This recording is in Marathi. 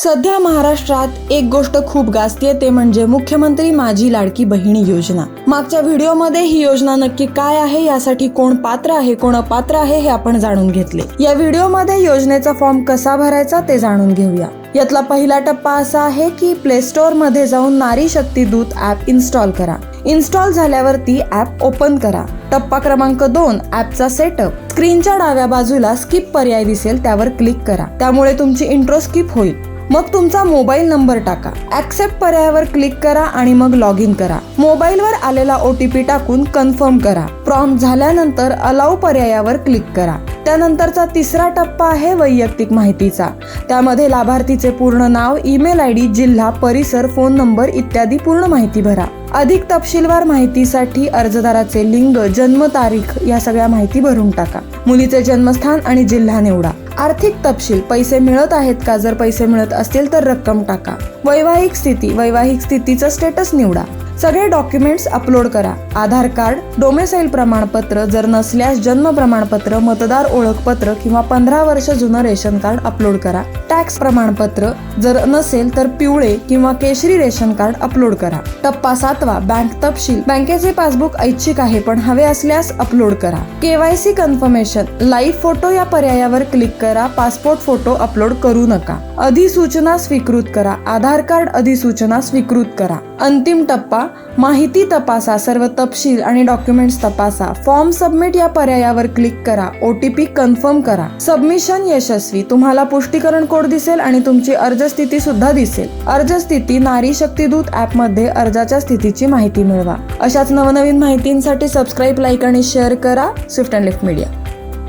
सध्या महाराष्ट्रात एक गोष्ट खूप गाजतेय ते म्हणजे मुख्यमंत्री माझी लाडकी बहिणी योजना। मागच्या व्हिडिओमध्ये ही योजना नक्की काय आहे, यासाठी कोण पात्र आहे कोण अपात्र आहे हे आपण जाणून घेतले। या व्हिडिओमध्ये योजनेचा फॉर्म कसा भरायचा ते जाणून घेऊया। यातला पहिला टप्पा असा आहे की प्ले स्टोअर मध्ये जाऊन नारी शक्ती दूत ऍप इन्स्टॉल करा। इन्स्टॉल झाल्यावरती ऍप ओपन करा। टप्पा क्रमांक 2 ऍपचा सेटअप। स्क्रीनच्या डाव्या बाजूला स्किप पर्याय दिसेल, त्यावर क्लिक करा, त्यामुळे तुमची इंट्रो स्किप होईल। मग तुमचा मोबाईल नंबर टाका, ऍक्सेप्ट पर्यायावर क्लिक करा आणि मग लॉग इन करा। मोबाईलवर आलेला OTP टाकून कन्फर्म करा। प्रॉम्प्ट झाल्यानंतर अलाउ पर्यायावर क्लिक करा। त्यानंतरचा तिसरा टप्पा आहे वैयक्तिक माहितीचा। त्यामध्ये लाभार्थीचे पूर्ण नाव, ईमेल ID, जिल्हा, परिसर, फोन नंबर इत्यादी पूर्ण माहिती भरा। अधिक तपशीलवार माहितीसाठी अर्जदाराचे लिंग, जन्मतारीख या सगळ्या माहिती भरून टाका। मुलीचे जन्मस्थान आणि जिल्हा निवडा। आर्थिक तपशील, पैसे मिळत आहेत का, जर पैसे मिळत असतील तर रक्कम टाका। वैवाहिक स्थितीचं स्टेटस निवडा। सगळे डॉक्युमेंट्स अपलोड करा। आधार कार्ड, डोमेसाईल प्रमाणपत्र, जर नसल्यास जन्म प्रमाणपत्र, मतदार ओळखपत्र किंवा 15 वर्ष जुनं रेशन कार्ड अपलोड करा। टॅक्स प्रमाणपत्र, जर नसेल तर पिवळे किंवा केशरी रेशन कार्ड अपलोड करा। टप्पा 7 बँक तपशील, बँकेचे पासबुक ऐच्छिक आहे पण हवे असल्यास अपलोड करा। KYC कन्फर्मेशन, लाईव्ह फोटो या पर्यायावर क्लिक करा। पासपोर्ट फोटो अपलोड करू नका। अधिसूचना स्वीकृत करा। आधार कार्ड अधिसूचना स्वीकृत करा। अंतिम टप्पा माहिती तपासा, सर्व तपशील आणि डॉक्युमेंट्स तपासा। फॉर्म सबमिट या पर्यायावर क्लिक करा। OTP कन्फर्म करा। सबमिशन यशस्वी, तुम्हाला पुष्टीकरण कोड दिसेल आणि तुमची अर्ज स्थिती सुद्धा दिसेल। अर्ज स्थिती नारी शक्ती दूत ऍप मध्ये अर्जाच्या स्थितीची माहिती मिळवा। अशाच नवनवीन माहितींसाठी सबस्क्राईब, लाईक आणि शेअर करा स्विफ्ट अँड लिफ्ट मीडिया।